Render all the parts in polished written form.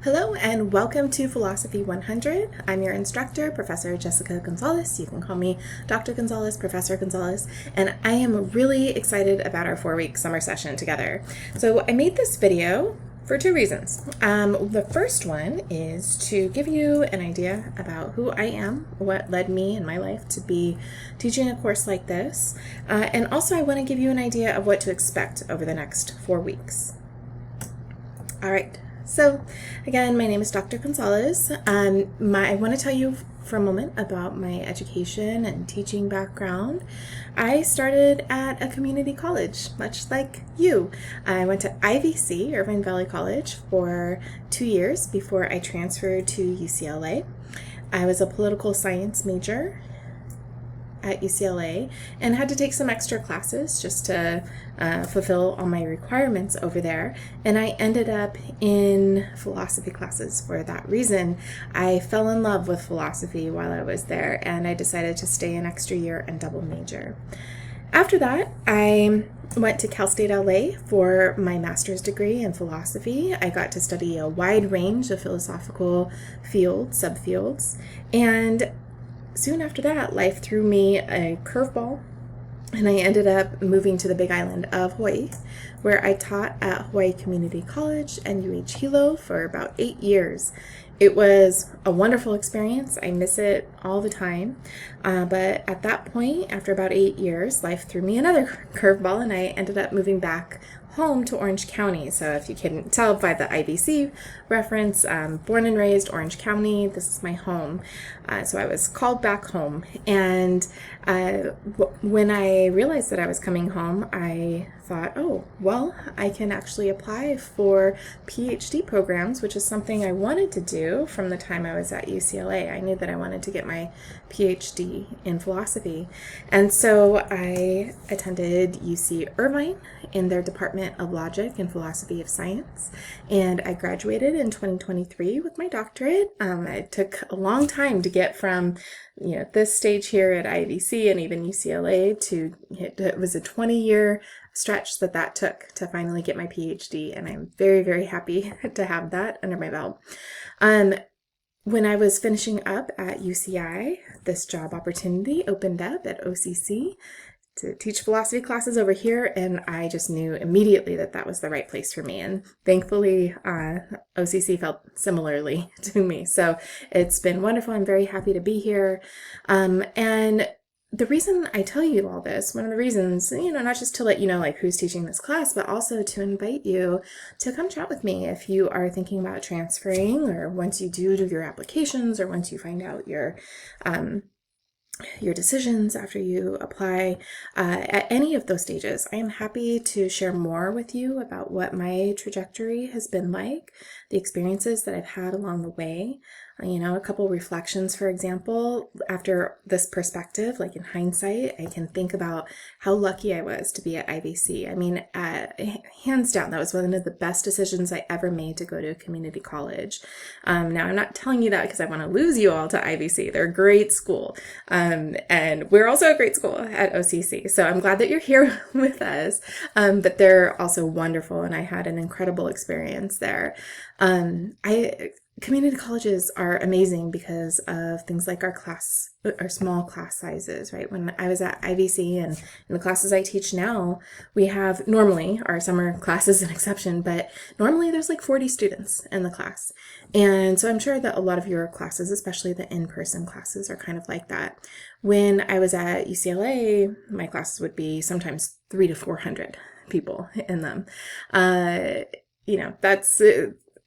Hello and welcome to Philosophy 100. I'm your instructor, Professor Jessica Gonzalez. You can call me Dr. Gonzalez, Professor Gonzalez, and I am really excited about our 4-week summer session together. So I made this video for two reasons. The first one is to give you an idea about who I am, what led me in my life to be teaching a course like this, and also I want to give you an idea of what to expect over the next 4 weeks. All right. So again, my name is Dr. Gonzalez. I want to tell you for a moment about my education and teaching background. I started at a community college, much like you. I went to IVC, Irvine Valley College, for 2 years before I transferred to UCLA. I was a political science major at UCLA and had to take some extra classes just to fulfill all my requirements over there. And I ended up in philosophy classes for that reason. I fell in love with philosophy while I was there, and I decided to stay an extra year and double major. After that, I went to Cal State LA for my master's degree in philosophy. I got to study a wide range of philosophical fields, subfields, and soon after that, life threw me a curveball, and I ended up moving to the Big Island of Hawaii, where I taught at Hawaii Community College and UH Hilo for about 8 years. It was a wonderful experience. I miss it all the time. But at that point, after about 8 years, life threw me another curveball, and I ended up moving back home to Orange County. So if you can tell by the IVC reference, born and raised Orange County, this is my home. So I was called back home. And when I realized that I was coming home, I thought, oh, well, I can actually apply for PhD programs, which is something I wanted to do from the time I was at UCLA. I knew that I wanted to get my PhD in philosophy. And so I attended UC Irvine in their Department of Logic and Philosophy of Science, and I graduated in 2023 with my doctorate. It took a long time to get from this stage here at IVC and even UCLA to, it was a 20-year stretch that took to finally get my PhD, and I'm very, very happy to have that under my belt. When I was finishing up at UCI, this job opportunity opened up at OCC to teach philosophy classes over here, and I just knew immediately that that was the right place for me, and thankfully OCC felt similarly to me. So it's been wonderful. I'm very happy to be here, and the reason I tell you all this, one of the reasons, not just to let you know like who's teaching this class, but also to invite you to come chat with me if you are thinking about transferring, or once you do your applications, or once you find out your decisions after you apply. At any of those stages, I am happy to share more with you about what my trajectory has been like, the experiences that I've had along the way. A couple reflections, for example, after this perspective, like in hindsight, I can think about how lucky I was to be at IVC. I mean, hands down, that was one of the best decisions I ever made to go to a community college. Now, I'm not telling you that because I want to lose you all to IVC. They're a great school. And we're also a great school at OCC. So I'm glad that you're here with us. But they're also wonderful, and I had an incredible experience there. Community colleges are amazing because of things like our small class sizes, right? When I was at IVC and in the classes I teach now, we have normally, our summer class is an exception, but normally there's like 40 students in the class. And so I'm sure that a lot of your classes, especially the in-person classes, are kind of like that. When I was at UCLA, my classes would be sometimes 300 to 400 people in them.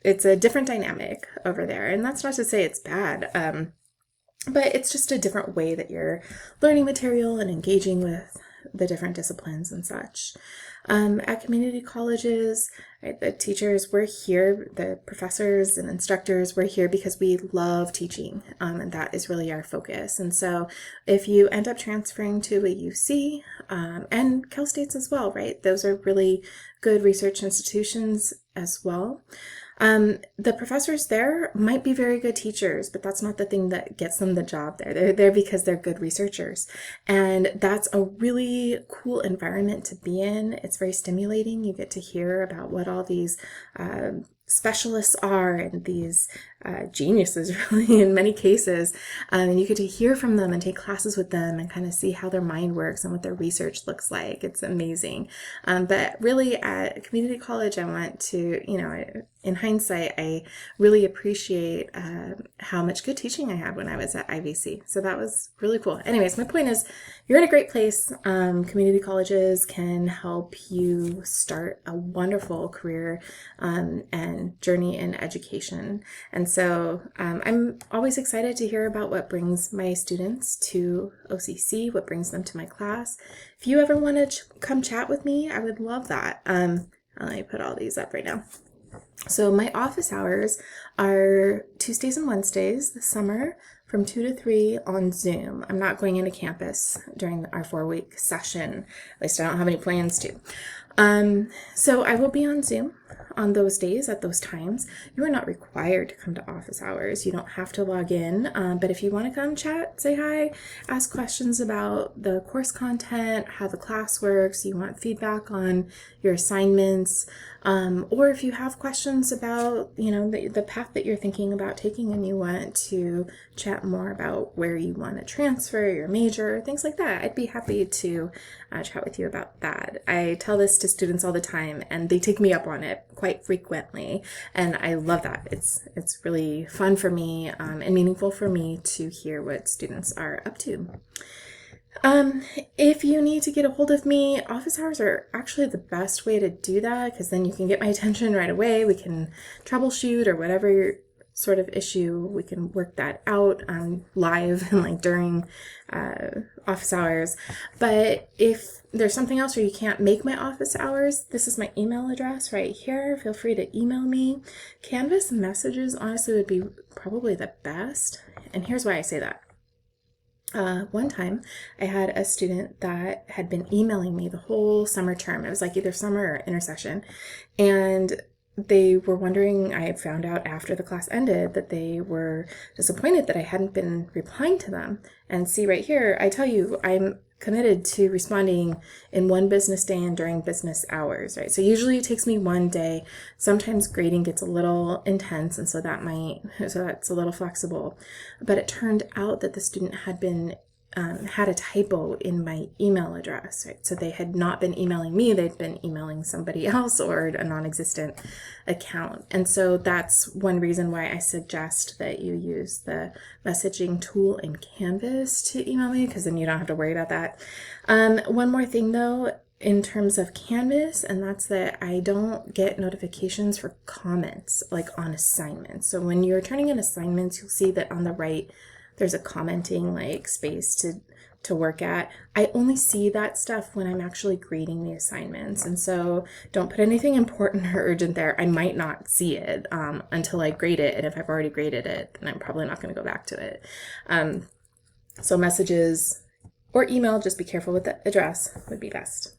It's a different dynamic over there, and that's not to say it's bad, but it's just a different way that you're learning material and engaging with the different disciplines and such. At community colleges, right, the teachers, we're here, the professors and instructors, we're here because we love teaching, and that is really our focus. And so if you end up transferring to a UC, and Cal States as well, right, those are really good research institutions as well. The professors there might be very good teachers, but that's not the thing that gets them the job there. They're there because they're good researchers. And that's a really cool environment to be in. It's very stimulating. You get to hear about what all these specialists are and these geniuses really in many cases, and you get to hear from them and take classes with them and kind of see how their mind works and what their research looks like. It's amazing. But really at community college, I want to, in hindsight, I really appreciate how much good teaching I had when I was at IVC. So that was really cool. Anyways, my point is, you're in a great place. Community colleges can help you start a wonderful career and journey in education. And so I'm always excited to hear about what brings my students to OCC, what brings them to my class. If you ever want to come chat with me, I would love that. Let me put all these up right now. So my office hours are Tuesdays and Wednesdays this summer from 2 to 3 on Zoom. I'm not going into campus during our 4-week session. At least I don't have any plans to. So I will be on Zoom on those days at those times. You are not required to come to office hours. You don't have to log in, but if you want to come chat, say hi, ask questions about the course content, how the class works, you want feedback on your assignments, or if you have questions about, the path that you're thinking about taking and you want to chat more about where you want to transfer your major, things like that, I'd be happy to chat with you about that. I tell this to students all the time and they take me up on it quite frequently, and I love that. It's really fun for me and meaningful for me to hear what students are up to. If you need to get a hold of me, office hours are actually the best way to do that, because then you can get my attention right away. We can troubleshoot or whatever sort of issue, we can work that out live and during office hours. But if there's something else or you can't make my office hours, this is my email address right here. Feel free to email me. Canvas messages honestly would be probably the best. And here's why I say that. One time I had a student that had been emailing me the whole summer term. It was either summer or intersession. And they were wondering, I had found out after the class ended that they were disappointed that I hadn't been replying to them. And see right here, I tell you, I'm committed to responding in one business day and during business hours, right? So usually it takes me one day. Sometimes grading gets a little intense, and so that's a little flexible. But it turned out that the student had a typo in my email address, right? So they had not been emailing me, they'd been emailing somebody else or a non-existent account. And so that's one reason why I suggest that you use the messaging tool in Canvas to email me, because then you don't have to worry about that. One more thing though, in terms of Canvas, and that's that I don't get notifications for comments on assignments. So when you're turning in assignments, you'll see that on the right, there's a commenting space to work at. I only see that stuff when I'm actually grading the assignments. And so don't put anything important or urgent there. I might not see it until I grade it. And if I've already graded it, then I'm probably not going to go back to it. So messages or email, just be careful with the address, would be best.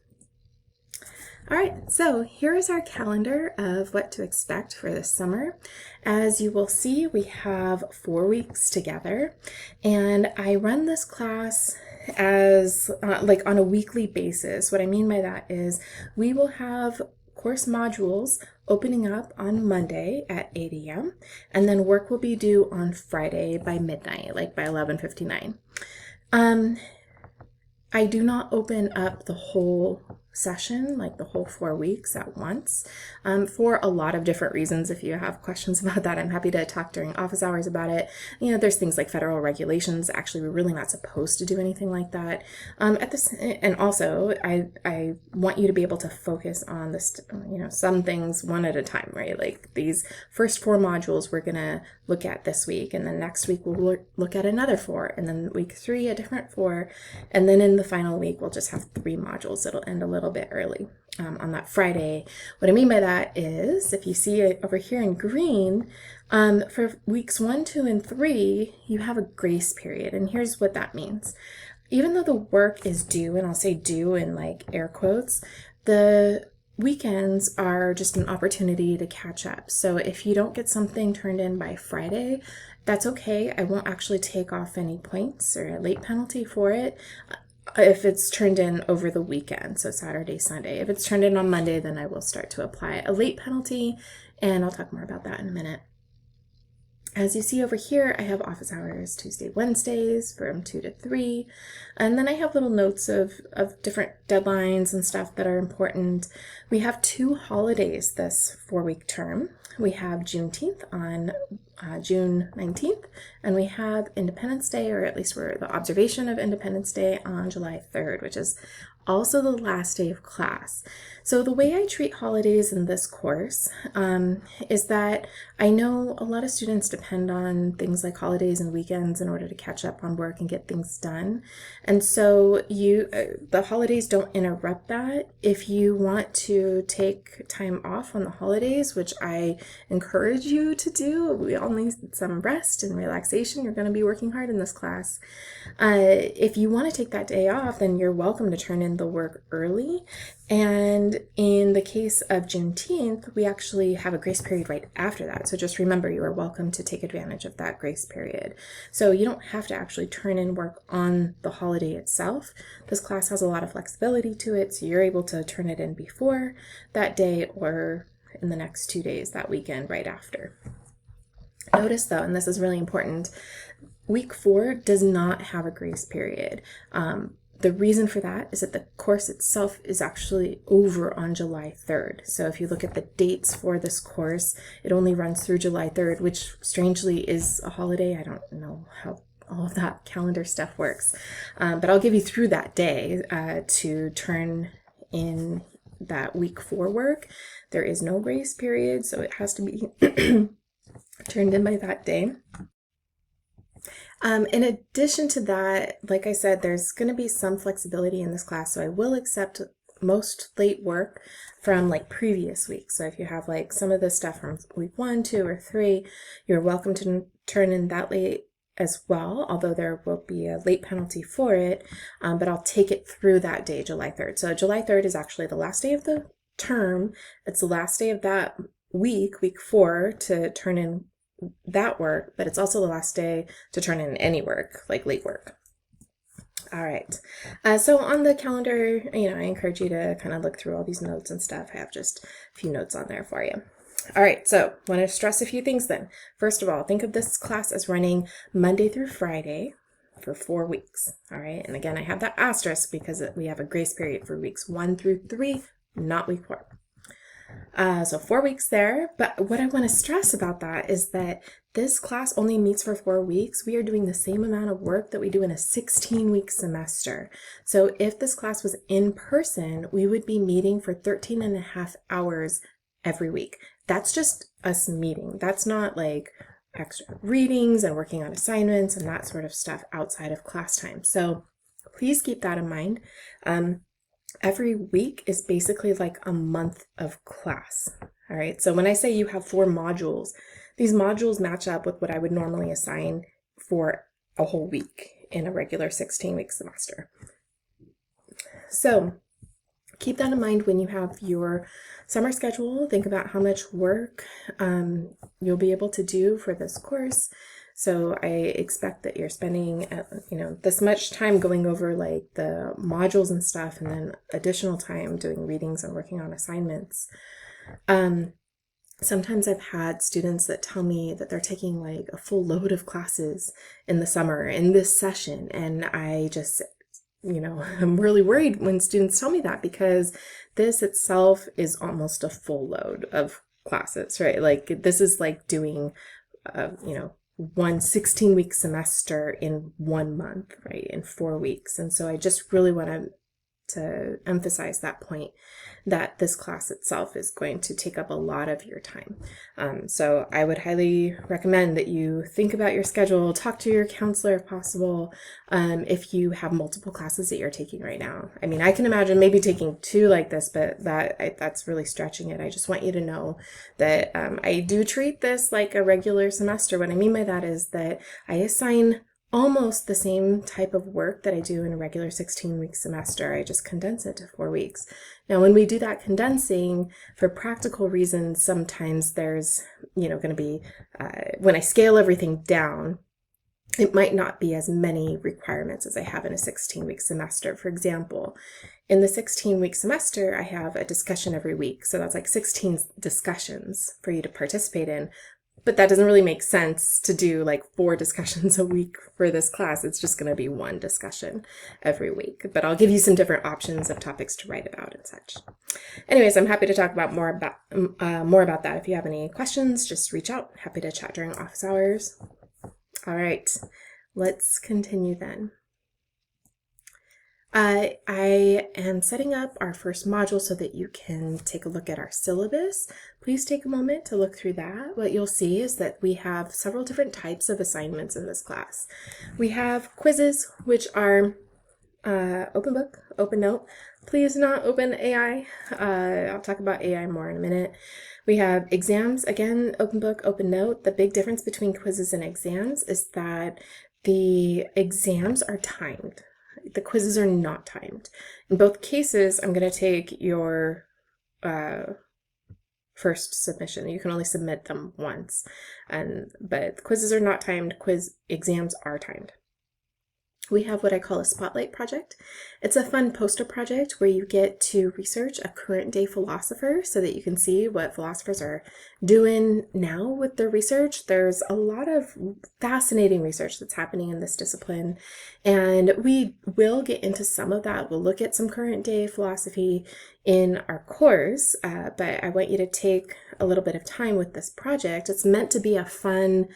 All right, so here is our calendar of what to expect for this summer. As you will see, we have 4 weeks together, and I run this class as on a weekly basis. What I mean by that is we will have course modules opening up on Monday at 8 a.m. and then work will be due on Friday by midnight, by 11:59. I do not open up the whole session, the whole 4 weeks at once, for a lot of different reasons. If you have questions about that, I'm happy to talk during office hours about it. There's things like federal regulations. Actually, we're really not supposed to do anything like that. And also, I want you to be able to focus on this, some things one at a time, right? These first 4 modules we're gonna look at this week, and then next week we'll look at another 4, and then week 3 a different 4, and then in the final week we'll just have 3 modules. It'll end a little bit early on that Friday. What I mean by that is, if you see it over here in green, for weeks 1, 2, and 3, you have a grace period. And here's what that means. Even though the work is due, and I'll say due in air quotes, the weekends are just an opportunity to catch up. So if you don't get something turned in by Friday, that's okay. I won't actually take off any points or a late penalty for it. If it's turned in over the weekend, so Saturday, Sunday. If it's turned in on Monday, then I will start to apply a late penalty and I'll talk more about that in a minute. As you see over here, I have office hours Tuesday, Wednesdays from 2 to 3. And then I have little notes of different deadlines and stuff that are important. We have 2 holidays this 4-week term. We have Juneteenth on June 19th, and we have Independence Day, or at least we're the observation of Independence Day, on July 3rd, which is also the last day of class. So the way I treat holidays in this course is that I know a lot of students depend on things like holidays and weekends in order to catch up on work and get things done. And so the holidays don't interrupt that. If you want to take time off on the holidays, which I encourage you to do, we all need some rest and relaxation. You're going to be working hard in this class. If you want to take that day off, then you're welcome to turn in the work early. And in the case of Juneteenth, we actually have a grace period right after that. So just remember, you are welcome to take advantage of that grace period. So you don't have to actually turn in work on the holiday itself. This class has a lot of flexibility to it, so you're able to turn it in before that day or in the next 2 days, that weekend right after. Notice though, and this is really important, week 4 does not have a grace period. The reason for that is that the course itself is actually over on July 3rd. So if you look at the dates for this course, it only runs through July 3rd, which strangely is a holiday. I don't know how all of that calendar stuff works, but I'll give you through that day to turn in that week 4 work. There is no grace period, so it has to be turned in by that day. In addition to that, like I said, there's going to be some flexibility in this class, so I will accept most late work from like previous weeks. So if you have like some of the stuff from week 1, 2, or 3, you're welcome to turn in that late as well, although there will be a late penalty for it, but I'll take it through that day, July 3rd. So July 3rd is actually the last day of the term. It's the last day of that week 4, to turn in that work, but it's also the last day to turn in any work, like late work. All right. So on the calendar, I encourage you to kind of look through all these notes and stuff. I have just a few notes on there for you. All right. So want to stress a few things then. First of all, think of this class as running Monday through Friday for 4 weeks. All right. And again, I have that asterisk because we have a grace period for weeks 1 through 3, not week 4. So 4 weeks there, but what I want to stress about that is that this class only meets for 4 weeks. We are doing the same amount of work that we do in a 16-week semester. So if this class was in person, we would be meeting for 13 and a half hours every week. That's just us meeting. That's not like extra readings and working on assignments and that sort of stuff outside of class time. So please keep that in mind. Every week is basically like a month of class. All right. So when I say you have 4 modules, these modules match up with what I would normally assign for a whole week in a regular 16-week semester. So keep that in mind when you have your summer schedule. Think about how much work you'll be able to do for this course. So I expect that you're spending, this much time going over like the modules and stuff, and then additional time doing readings and working on assignments. Sometimes I've had students that tell me that they're taking like a full load of classes in the summer in this session. And I just, I'm really worried when students tell me that, because this itself is almost a full load of classes, right? Like this is like doing, one 16-week semester in 1 month, right, in 4 weeks. And so I just really want to emphasize that point, that this class itself is going to take up a lot of your time. So I would highly recommend that you think about your schedule, talk to your counselor if possible, if you have multiple classes that you're taking right now. I mean, I can imagine maybe taking 2 like this, but that's really stretching it. I just want you to know that I do treat this like a regular semester. What I mean by that is that I assign almost the same type of work that I do in a regular 16-week semester. I just condense it to 4 weeks. Now, when we do that condensing, for practical reasons, sometimes there's, going to be, when I scale everything down, it might not be as many requirements as I have in a 16-week semester. For example, in the 16-week semester, I have a discussion every week. So that's like 16 discussions for you to participate in. But that doesn't really make sense to do like 4 discussions a week for this class. It's just going to be 1 discussion every week. But I'll give you some different options of topics to write about and such. Anyways, I'm happy to talk about more about that. If you have any questions, just reach out. Happy to chat during office hours. All right, let's continue then. I am setting up our first module so that you can take a look at our syllabus. Please take a moment to look through that. What you'll see is that we have several different types of assignments in this class. We have quizzes, which are open book, open note. Please not open AI. I'll talk about AI more in a minute. We have exams, again, open book, open note. The big difference between quizzes and exams is that the exams are timed. The quizzes are not timed. In both cases, I'm going to take your first submission. You can only submit them once, but quizzes are not timed. Exams are timed. We have what I call a spotlight project. It's a fun poster project where you get to research a current day philosopher so that you can see what philosophers are doing now with their research. There's a lot of fascinating research that's happening in this discipline, and we will get into some of that. We'll look at some current day philosophy in our course, but I want you to take a little bit of time with this project. It's meant to be a fun,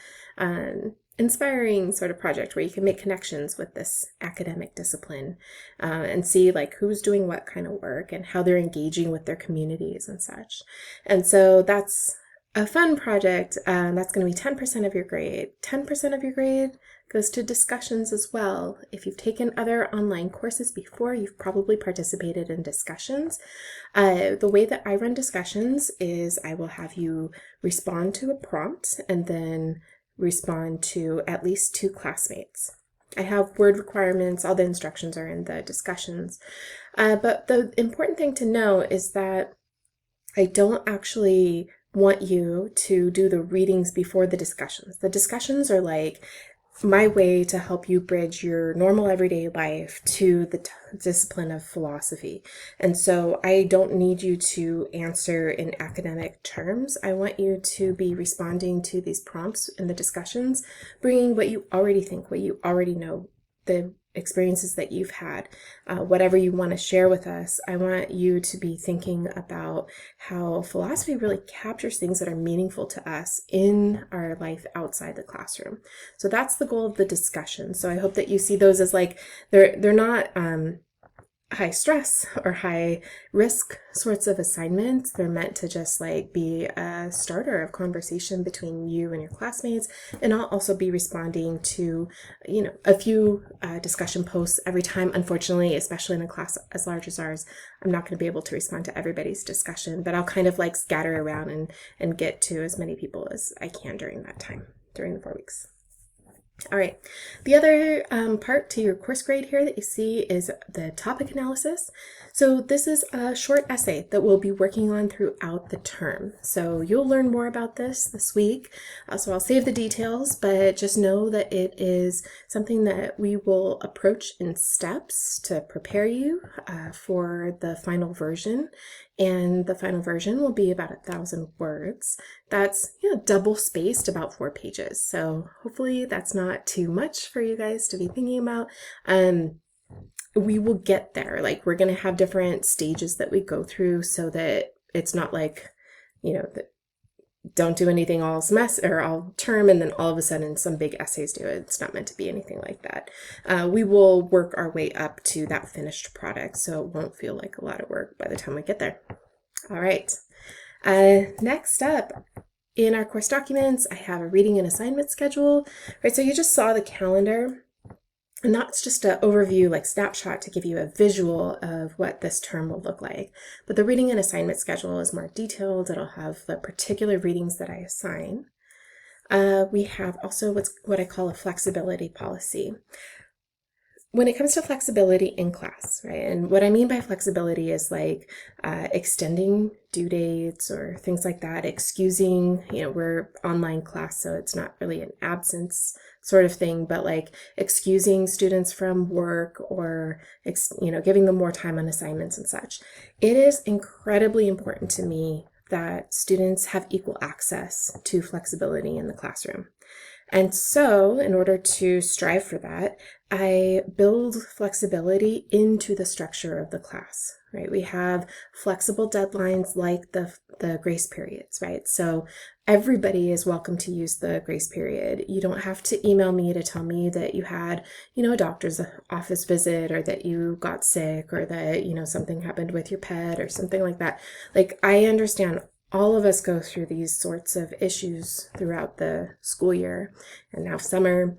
inspiring sort of project where you can make connections with this academic discipline and see like who's doing what kind of work and how they're engaging with their communities and such. And so that's a fun project. That's going to be 10% of your grade. 10% of your grade goes to discussions as well. If you've taken other online courses before, you've probably participated in discussions. The way that I run discussions is I will have you respond to a prompt and then respond to at least 2 classmates. I have word requirements, all the instructions are in the discussions. But the important thing to know is that I don't actually want you to do the readings before the discussions. The discussions are like my way to help you bridge your normal everyday life to the discipline of philosophy. And so I don't need you to answer in academic terms. I want you to be responding to these prompts in the discussions, bringing what you already think, what you already know, the experiences that you've had, whatever you want to share with us. I want you to be thinking about how philosophy really captures things that are meaningful to us in our life outside the classroom. So that's the goal of the discussion. So I hope that you see those as like, they're not high stress or high risk sorts of assignments. They're meant to just like be a starter of conversation between you and your classmates. And I'll also be responding to, a few discussion posts every time. Unfortunately, especially in a class as large as ours, I'm not going to be able to respond to everybody's discussion, but I'll kind of like scatter around and get to as many people as I can during that time, during the 4 weeks. All right, the other part to your course grade here that you see is the topic analysis. So this is a short essay that we'll be working on throughout the term. So you'll learn more about this week. So I'll save the details, but just know that it is something that we will approach in steps to prepare you for the final version. And the final version will be about 1,000 words. That's double spaced, about 4 pages. So hopefully that's not too much for you guys to be thinking about. We will get there. Like we're going to have different stages that we go through so that it's not like, don't do anything all semester or all term and then all of a sudden some big essays do it. It's not meant to be anything like that. We will work our way up to that finished product, so it won't feel like a lot of work by the time we get there. All right. Next up in our course documents, I have a reading and assignment schedule. Right, so you just saw the calendar. And that's just an overview, like snapshot to give you a visual of what this term will look like. But the reading and assignment schedule is more detailed. It'll have the particular readings that I assign. We have also what I call a flexibility policy. when it comes to flexibility in class, right? And what I mean by flexibility is like extending due dates or things like that, excusing, we're online class, so it's not really an absence sort of thing, but like excusing students from work or, giving them more time on assignments and such. It is incredibly important to me that students have equal access to flexibility in the classroom. And so, in order to strive for that, I build flexibility into the structure of the class, right? We have flexible deadlines like the grace periods, right? So everybody is welcome to use the grace period. You don't have to email me to tell me that you had, a doctor's office visit, or that you got sick, or that, something happened with your pet or something like that. Like, I understand all of us go through these sorts of issues throughout the school year and now summer.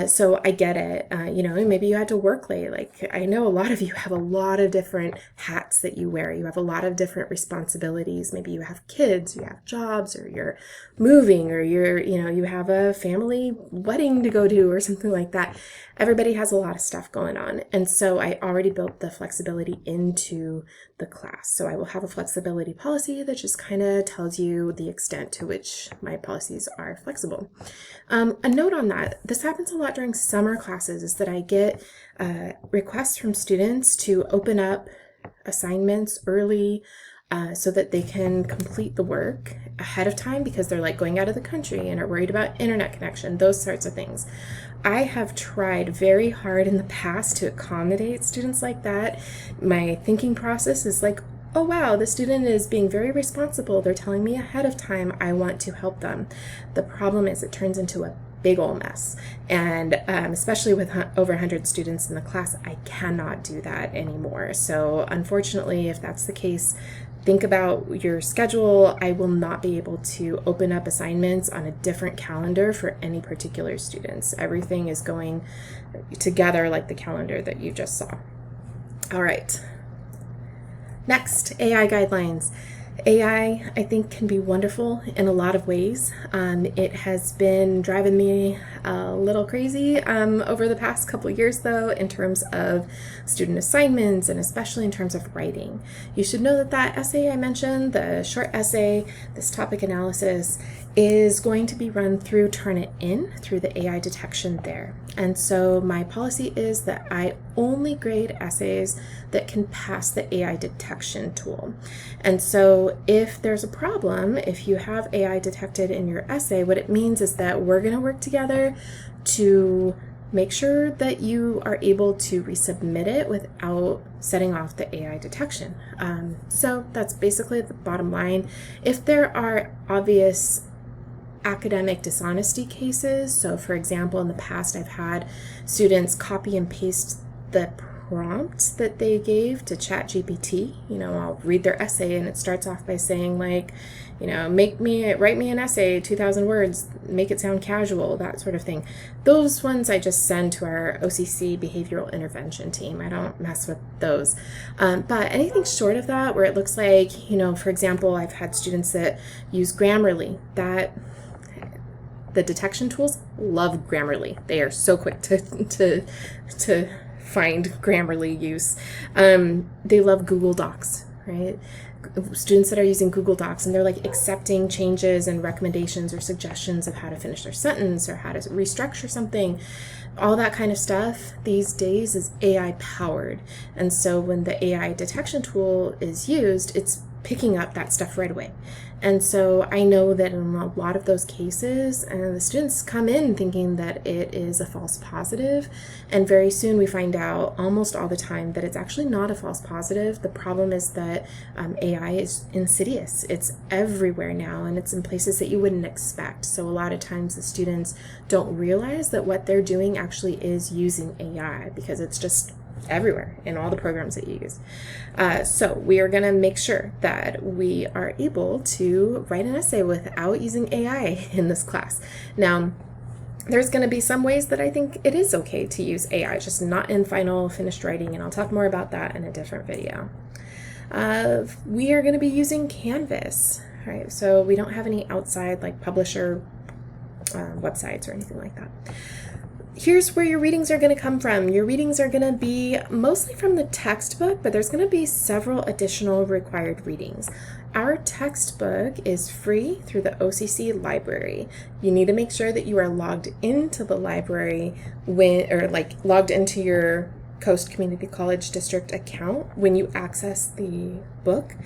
So I get it. Maybe you had to work late. Like, I know a lot of you have a lot of different hats that you wear. You have a lot of different responsibilities. Maybe you have kids, you have jobs, or you're moving, or you have a family wedding to go to or something like that. Everybody has a lot of stuff going on. And so I already built the flexibility into the class. So I will have a flexibility policy that just kind of tells you the extent to which my policies are flexible. A note on that, this happens a lot during summer classes, is that I get requests from students to open up assignments early so that they can complete the work ahead of time because they're like going out of the country and are worried about internet connection, those sorts of things. I have tried very hard in the past to accommodate students like that. My thinking process is like, oh wow, the student is being very responsible. They're telling me ahead of time. I want to help them. The problem is it turns into a big old mess. And especially with over 100 students in the class, I cannot do that anymore. So unfortunately, if that's the case, think about your schedule. I will not be able to open up assignments on a different calendar for any particular students. Everything is going together like the calendar that you just saw. All right. Next, AI guidelines. AI, I think, can be wonderful in a lot of ways. It has been driving me a little crazy over the past couple of years, though, in terms of student assignments and especially in terms of writing. You should know that that essay I mentioned, the short essay, this topic analysis, is going to be run through Turnitin, through the AI detection there. And so my policy is that I only grade essays that can pass the AI detection tool. And so if there's a problem, if you have AI detected in your essay, what it means is that we're going to work together to make sure that you are able to resubmit it without setting off the AI detection. So that's basically the bottom line. If there are obvious academic dishonesty cases, so for example, in the past I've had students copy and paste the prompt that they gave to ChatGPT. I'll read their essay and it starts off by saying like, write me an essay, 2,000 words, make it sound casual, that sort of thing. Those ones I just send to our OCC behavioral intervention team. I don't mess with those. But anything short of that, where it looks like, for example, I've had students that use Grammarly, that the detection tools love Grammarly. They are so quick to find Grammarly use. They love Google Docs, right? Students that are using Google Docs and they're like accepting changes and recommendations or suggestions of how to finish their sentence or how to restructure something, all that kind of stuff these days is AI powered. And so when the AI detection tool is used, it's picking up that stuff right away. And so I know that in a lot of those cases, the students come in thinking that it is a false positive, and very soon we find out almost all the time that it's actually not a false positive. The problem is that AI is insidious. It's everywhere now, and it's in places that you wouldn't expect. So a lot of times the students don't realize that what they're doing actually is using AI, because it's just everywhere in all the programs that you use. So we are going to make sure that we are able to write an essay without using AI in this class. Now, there's going to be some ways that I think it is okay to use AI, just not in final finished writing, and I'll talk more about that in a different video. We are going to be using Canvas, right? So we don't have any outside like publisher websites or anything like that. here's where your readings are going to come from. Your readings are going to be mostly from the textbook, but there's going to be several additional required readings. Our textbook is free through the OCC library. You need to make sure that you are logged into the library logged into your Coast Community College District account when you access the book.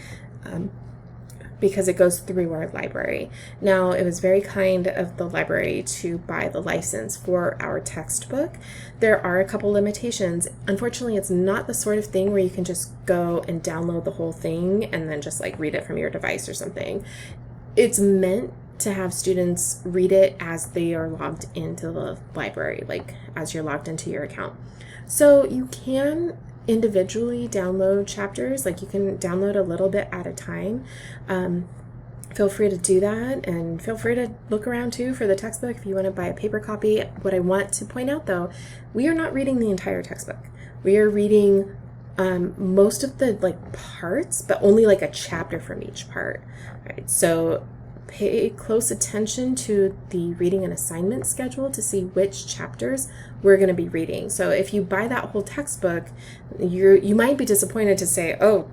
Because it goes through our library. Now, it was very kind of the library to buy the license for our textbook. There are a couple limitations. Unfortunately, it's not the sort of thing where you can just go and download the whole thing and then just read it from your device or something. It's meant to have students read it as they are logged into the library, as you're logged into your account. So you can individually download chapters, you can download a little bit at a time. Feel free to do that, and feel free to look around too for the textbook if you want to buy a paper copy. What I want to point out though, we are not reading the entire textbook. We are reading most of the parts, but only a chapter from each part. All right, so pay close attention to the reading and assignment schedule to see which chapters we're going to be reading. So if you buy that whole textbook, you might be disappointed to say, oh,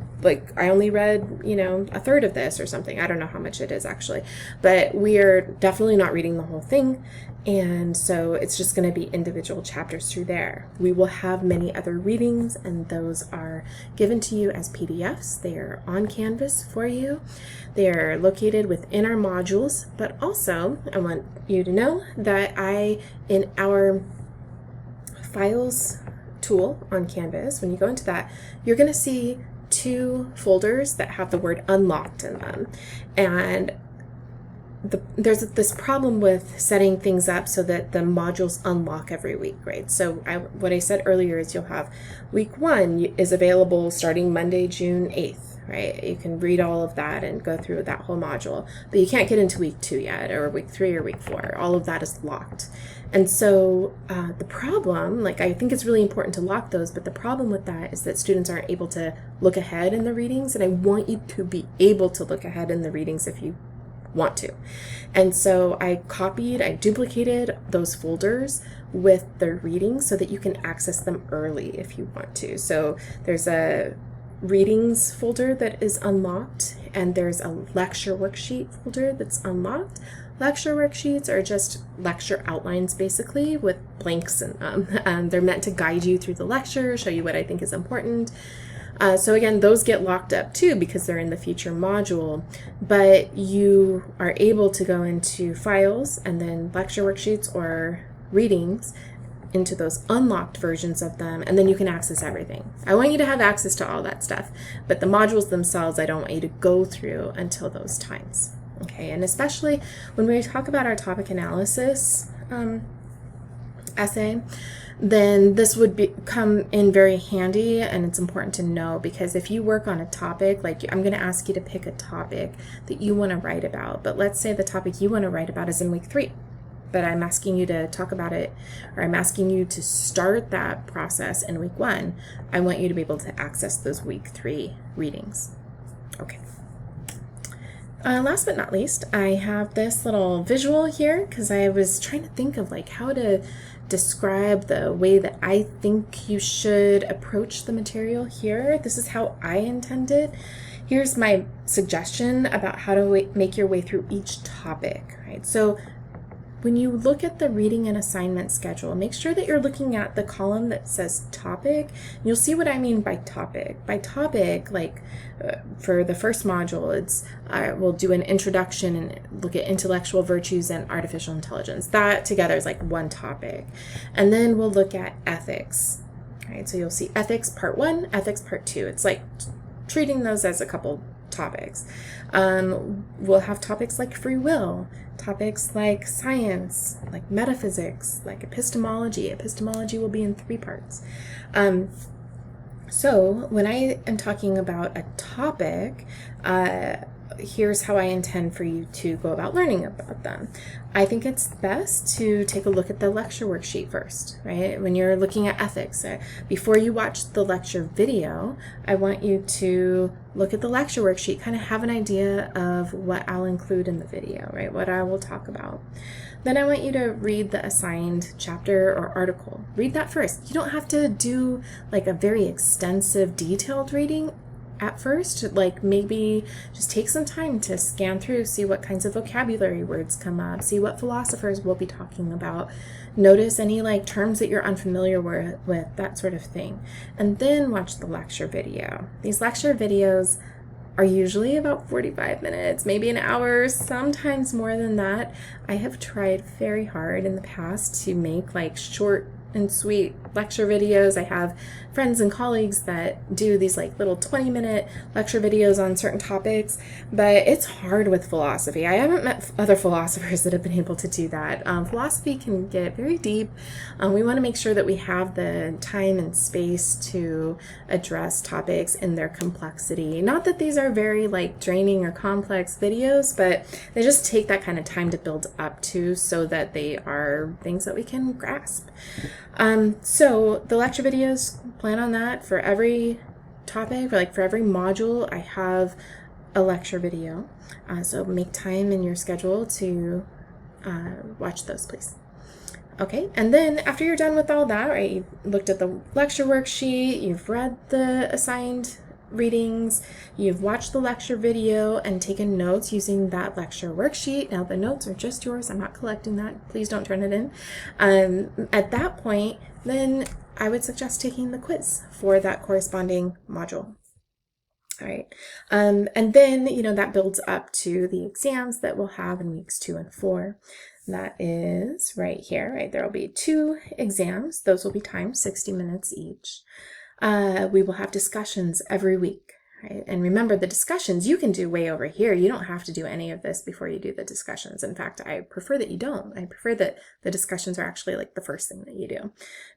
I only read, a third of this or something. I don't know how much it is actually, but we are definitely not reading the whole thing. And so it's just going to be individual chapters through there. We will have many other readings, and those are given to you as PDFs. They are on Canvas for you. They are located within our modules, but also I want you to know that in our files tool on Canvas, when you go into that, you're going to see 2 folders that have the word unlocked in them. And there's this problem with setting things up so that the modules unlock every week, right? So what I said earlier is you'll have week 1 is available starting Monday, June 8th, right? You can read all of that and go through that whole module, but you can't get into week 2 yet, or week 3 or week 4. All of that is locked. And so the problem, I think it's really important to lock those, but the problem with that is that students aren't able to look ahead in the readings, and I want you to be able to look ahead in the readings if you want to. And so I duplicated those folders with the readings so that you can access them early if you want to. So there's a readings folder that is unlocked, and there's a lecture worksheet folder that's unlocked. Lecture worksheets are just lecture outlines basically with blanks in them. They're meant to guide you through the lecture, show you what I think is important. So again, those get locked up too because they're in the feature module, but you are able to go into files and then lecture worksheets or readings into those unlocked versions of them, and then you can access everything. I want you to have access to all that stuff, but the modules themselves I don't want you to go through until those times. Okay, and especially when we talk about our topic analysis essay, then this would come in very handy, and it's important to know because if you work on a topic, I'm going to ask you to pick a topic that you want to write about, but let's say the topic you want to write about is in week 3, but I'm asking you to talk about it, or I'm asking you to start that process in week 1. I want you to be able to access those week 3 readings. Okay. Last but not least, I have this little visual here because I was trying to think of how to describe the way that I think you should approach the material here. This is how I intend it. Here's my suggestion about how to make your way through each topic, right? So when you look at the reading and assignment schedule, make sure that you're looking at the column that says topic. You'll see what I mean by topic. By topic, for the first module, it's we'll do an introduction and look at intellectual virtues and artificial intelligence. That together is one topic. And then we'll look at ethics. Right? So you'll see ethics part 1, ethics part 2. It's treating those as a couple topics. We'll have topics like free will, topics like science, like metaphysics, like epistemology. Epistemology will be in 3 parts. So when I am talking about a topic, here's how I intend for you to go about learning about them. I think it's best to take a look at the lecture worksheet first, right? When you're looking at ethics, before you watch the lecture video, I want you to look at the lecture worksheet, kind of have an idea of what I'll include in the video, right? What I will talk about. Then I want you to read the assigned chapter or article. Read that first. You don't have to do like a very extensive, detailed reading at first. Like maybe just take some time to scan through, see what kinds of vocabulary words come up, see what philosophers will be talking about, notice any like terms that you're unfamiliar with, that sort of thing. And then watch the lecture video. These lecture videos are usually about 45 minutes, maybe an hour, sometimes more than that. I have tried very hard in the past to make like short and sweet lecture videos. I have friends and colleagues that do these like little 20-minute lecture videos on certain topics, but it's hard with philosophy. I haven't met other philosophers that have been able to do that. Philosophy can get very deep. We want to make sure that we have the time and space to address topics in their complexity. Not that these are very like draining or complex videos, but they just take that kind of time to build up to so that they are things that we can grasp. So the lecture videos, plan on that for every topic, for every module. I have a lecture video. So make time in your schedule to watch those, please. Okay, and then after you're done with all that, right, you've looked at the lecture worksheet, you've read the assigned readings, you've watched the lecture video and taken notes using that lecture worksheet. Now the notes are just yours. I'm not collecting that. Please don't turn it in. At that point, then I would suggest taking the quiz for that corresponding module. All right. And then, that builds up to the exams that we'll have in weeks 2 and 4. That is right here, right? There will be 2 exams. Those will be timed 60 minutes each. We will have discussions every week, right? And remember, the discussions you can do way over here. You don't have to do any of this before you do the discussions. In fact, I prefer that you don't. I prefer that the discussions are actually like the first thing that you do,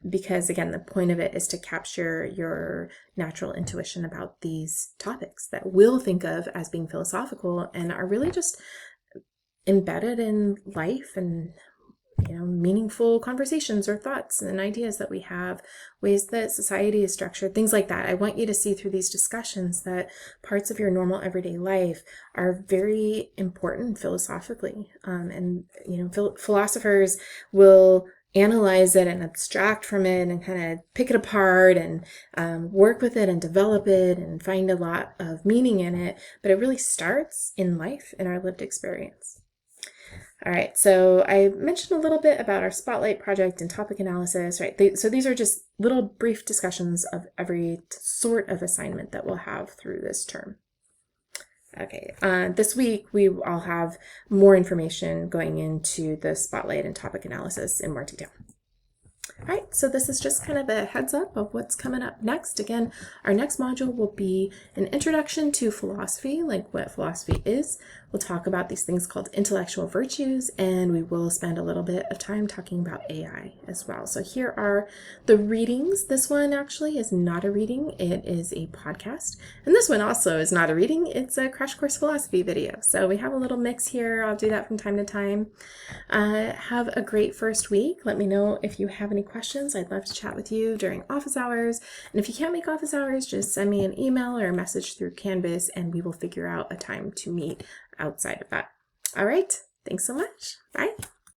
because again, the point of it is to capture your natural intuition about these topics that we'll think of as being philosophical and are really just embedded in life and meaningful conversations or thoughts and ideas that we have, ways that society is structured, things like that. I want you to see through these discussions that parts of your normal everyday life are very important philosophically. Philosophers will analyze it and abstract from it and kind of pick it apart and work with it and develop it and find a lot of meaning in it. But it really starts in life, in our lived experience. All right, so I mentioned a little bit about our Spotlight project and topic analysis, right? So these are just little brief discussions of every sort of assignment that we'll have through this term. Okay, this week I'll have more information going into the Spotlight and topic analysis in more detail. All right, so this is just kind of a heads up of what's coming up next. Again, our next module will be an introduction to philosophy, like what philosophy is. We'll talk about these things called intellectual virtues, and we will spend a little bit of time talking about AI as well. So here are the readings. This one actually is not a reading. It is a podcast. And this one also is not a reading. It's a Crash Course Philosophy video. So we have a little mix here. I'll do that from time to time. Have a great first week. Let me know if you have any questions. I'd love to chat with you during office hours. And if you can't make office hours, just send me an email or a message through Canvas and we will figure out a time to meet outside of that. All right. Thanks so much. Bye.